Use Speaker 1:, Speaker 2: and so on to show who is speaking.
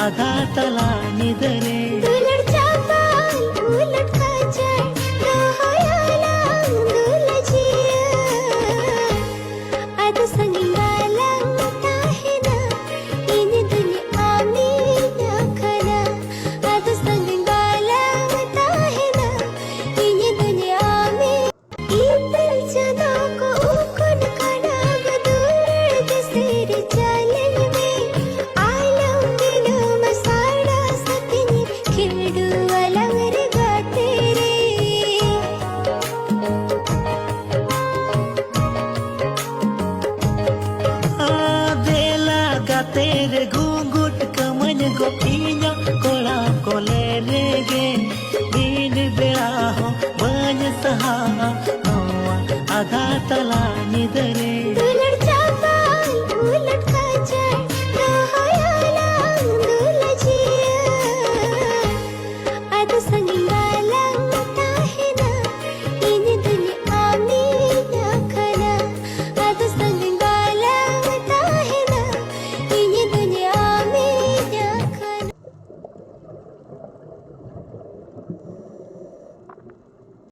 Speaker 1: आधा तला निदरे
Speaker 2: दुलड़ चापाल उलट काजल दोहयाला दुलजिया आद संगीवाला ताहिना इन दुनिया में नखना आद संगीवाला ताहिना इन दुनिया में इतर जदा को उकन कनाग दुलड़ के सिर चलन में आलम बिनु मसाड़ा सतिनी खिड़ू अलंगर गाते रे
Speaker 1: बेला गातेरे घुंघुट कमन गोपिया कोड़ा कोले रेगे दिन बेड़ा हो बन सहा आधा तला निदरे